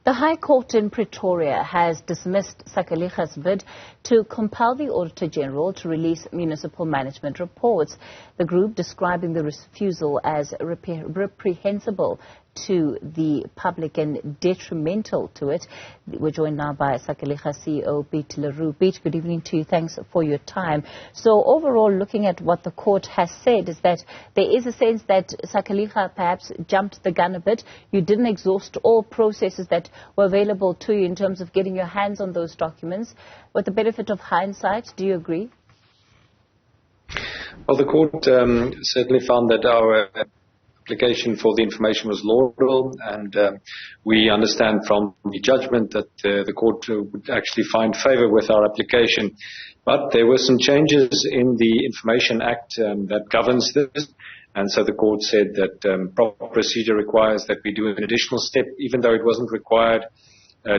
The High Court in Pretoria has dismissed Sakeligas' bid to compel the Auditor-General to release municipal management reports. The group describing the refusal as reprehensible to the public and detrimental to it. We're joined now by Sakeliga CEO Piet Roux. Piet, good evening to you. Thanks for your time. So overall, looking at what the court has said is that there is a sense that Sakeliga perhaps jumped the gun a bit. You didn't exhaust all processes that were available to you in terms of getting your hands on those documents. With the benefit of hindsight, do you agree? Well, the court certainly found that our application for the information was laudable, and we understand from the judgment that the court would actually find favor with our application. But there were some changes in the Information Act that governs this, and so the court said that proper procedure requires that we do an additional step, even though it wasn't required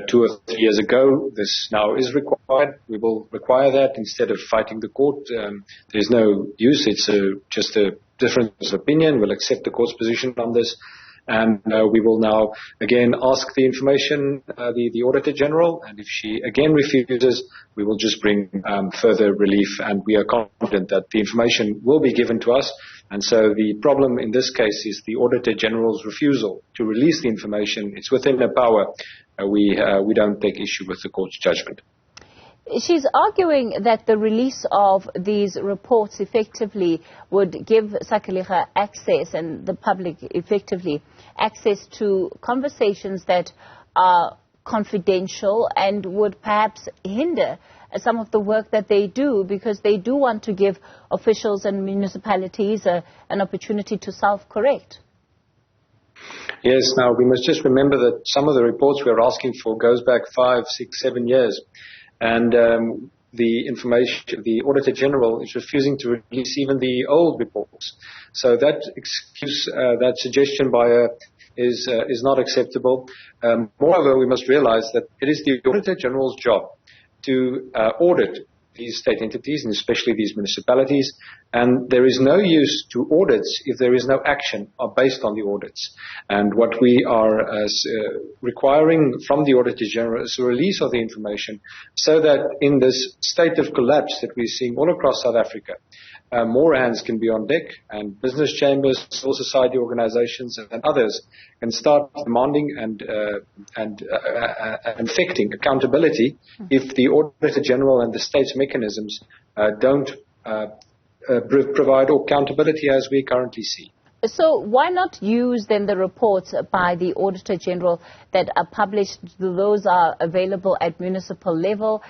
2 or 3 years ago. This now is required. We will require that instead of fighting the court. There's no use. It's just a difference of opinion. We'll accept the court's position on this. And we will now again ask the information, the Auditor-General, and if she again refuses, we will just bring further relief, and we are confident that the information will be given to us. And so the problem in this case is the Auditor-General's refusal to release the information. It's within their power. We don't take issue with the court's judgment. She's arguing that the release of these reports effectively would give Sakeliga access and the public effectively access to conversations that are confidential and would perhaps hinder some of the work that they do, because they do want to give officials and municipalities an opportunity to self-correct. Yes, now we must just remember that some of the reports we're asking for goes back 5, 6, 7 years. And the information, the Auditor-General is refusing to release even the old reports. So that excuse, that suggestion by her is not acceptable. Moreover, we must realize that it is the Auditor-General's job to audit these state entities, and especially these municipalities, and there is no use to audits if there is no action based on the audits. And what we are requiring from the Auditor-General is a release of the information, so that in this state of collapse that we're seeing all across South Africa, more hands can be on deck, and business chambers, civil society organizations, and others can start demanding and affecting accountability if the Auditor-General and the state's mechanisms don't provide accountability as we currently see. So why not use then the reports by the Auditor-General that are published? Those are available at municipal level,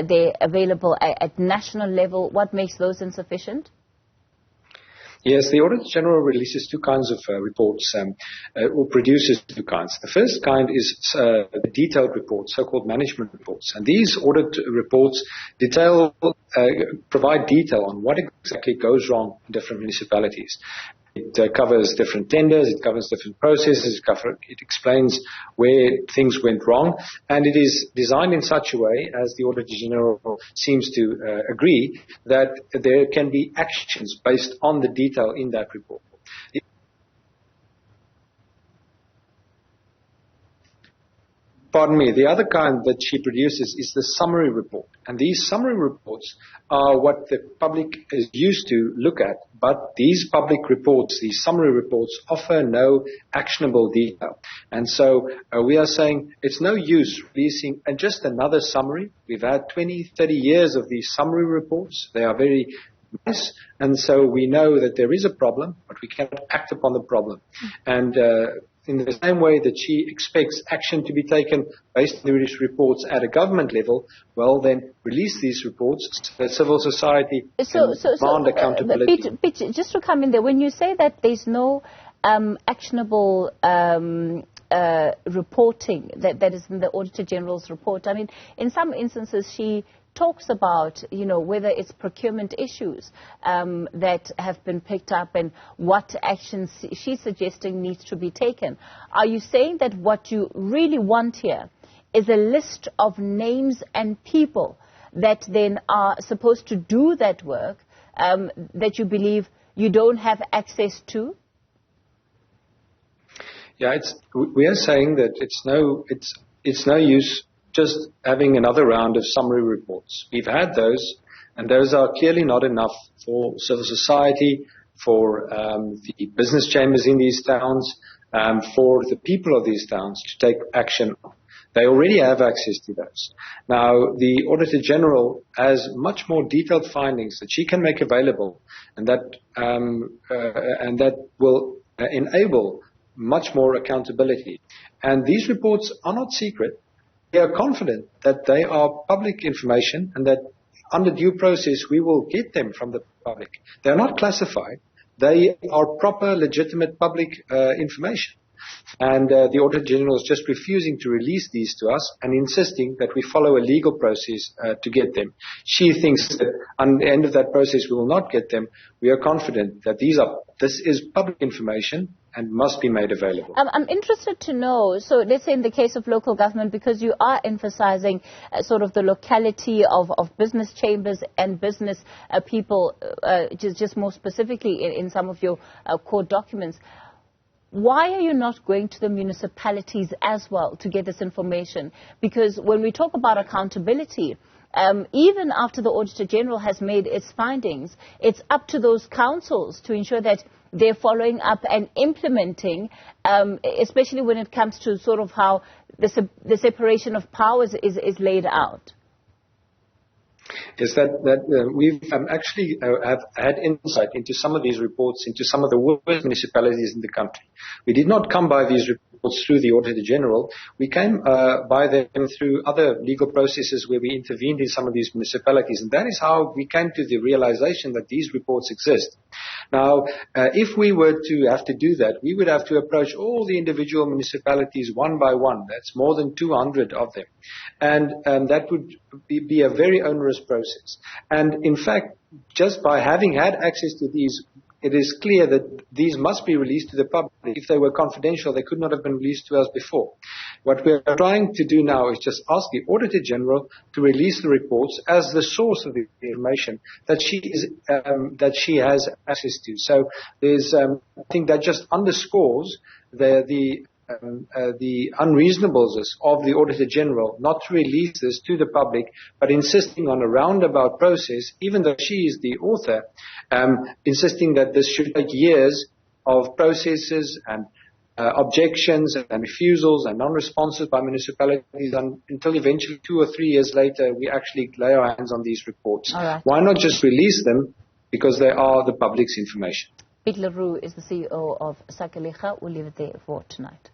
they're available at national level. What makes those insufficient? Yes, the Auditor-General releases 2 kinds of reports, or produces 2 kinds. The first kind is the detailed reports, so-called management reports. And these audit reports provide detail on what exactly goes wrong in different municipalities. It covers different tenders, it covers different processes, it explains where things went wrong, and it is designed in such a way, as the Auditor-General seems to agree, that there can be actions based on the detail in that report. Pardon me, the other kind that she produces is the summary report. And these summary reports are what the public is used to look at, but these public reports, these summary reports, offer no actionable detail. And so we are saying it's no use releasing just another summary. We've had 20, 30 years of these summary reports. They are very nice, and so we know that there is a problem, but we cannot act upon the problem. And in the same way that she expects action to be taken based on these reports at a government level, well, then release these reports so that civil society can demand accountability. Piet, just to come in there, when you say that there's no actionable reporting that is in the Auditor-General's report, I mean, in some instances she talks about, whether it's procurement issues that have been picked up and what actions she's suggesting needs to be taken. Are you saying that what you really want here is a list of names and people that then are supposed to do that work that you believe you don't have access to? Yeah, we are saying that it's no use just having another round of summary reports. We've had those, and those are clearly not enough for civil society, for the business chambers in these towns, for the people of these towns to take action on. They already have access to those. Now, the Auditor-General has much more detailed findings that she can make available, and that will enable much more accountability. And these reports are not secret. We are confident that they are public information and that under due process we will get them from the public. They are not classified. They are proper, legitimate public information. And the Auditor-General is just refusing to release these to us and insisting that we follow a legal process to get them. She thinks that at the end of that process we will not get them. We are confident that this is public information and must be made available. I'm interested to know, so let's say in the case of local government, because you are emphasizing sort of the locality of business chambers and business people, just more specifically in some of your core documents, why are you not going to the municipalities as well to get this information? Because when we talk about accountability, even after the Auditor-General has made its findings, it's up to those councils to ensure that they're following up and implementing, especially when it comes to sort of how the separation of powers is laid out. Is that we've actually have had insight into some of these reports, into some of the worst municipalities in the country. We did not come by these reports through the Auditor-General. We came by them through other legal processes where we intervened in some of these municipalities. And that is how we came to the realization that these reports exist. Now, if we were to have to do that, we would have to approach all the individual municipalities one by one. That's more than 200 of them. And that would be a very onerous process. And in fact, just by having had access to these, it is clear that these must be released to the public. If they were confidential, they could not have been released to us before. What we are trying to do now is just ask the Auditor-General to release the reports as the source of the information that she has access to. So there's, I think that just underscores the unreasonableness of the Auditor-General not to release this to the public, but insisting on a roundabout process, even though she is the author, insisting that this should take years of processes and objections and refusals and non-responses by municipalities until eventually 2 or 3 years later we actually lay our hands on these reports. All right. Why not just release them? Because they are the public's information. Piet Roux is the CEO of Sakeliga. We'll leave it there for tonight.